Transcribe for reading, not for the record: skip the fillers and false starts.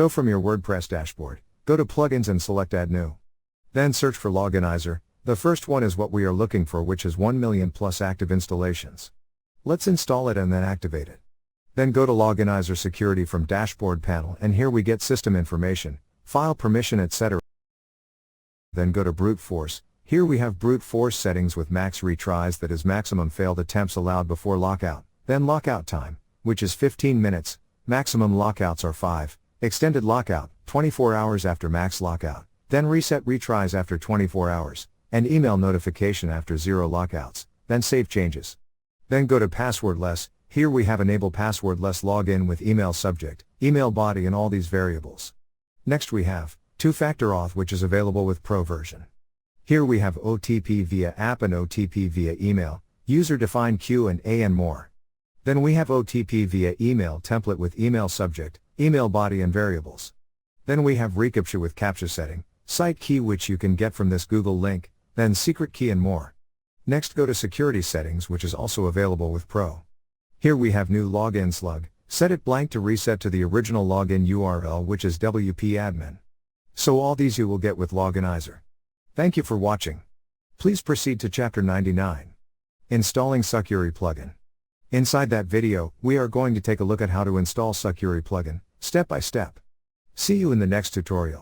So from your WordPress dashboard, go to Plugins and select Add New. Then search for Loginizer. The first one is what we are looking for, which is 1 million plus active installations. Let's install it and then activate it. Then go to Loginizer Security from Dashboard panel, and here we get system information, file permission, etc. Then go to Brute Force. Here we have brute force settings with max retries, that is maximum failed attempts allowed before lockout, then lockout time, which is 15 minutes, maximum lockouts are 5, extended lockout, 24 hours after max lockout, then reset retries after 24 hours, and email notification after 0 lockouts, then save changes. Then go to passwordless. Here we have enable passwordless login with email subject, email body, and all these variables. Next we have two-factor auth, which is available with Pro version. Here we have OTP via app and OTP via email, user-defined Q&A, and more. Then we have OTP via email template with email subject, email body, and variables. Then we have reCAPTCHA with CAPTCHA setting, site key, which you can get from this Google link, then secret key, and more. Next go to security settings, which is also available with Pro. Here we have new login slug, set it blank to reset to the original login URL, which is WP admin. So all these you will get with Loginizer. Thank you for watching. Please proceed to chapter 99. Installing Sucuri plugin. Inside that video, we are going to take a look at how to install Sucuri plugin, step by step. See you in the next tutorial.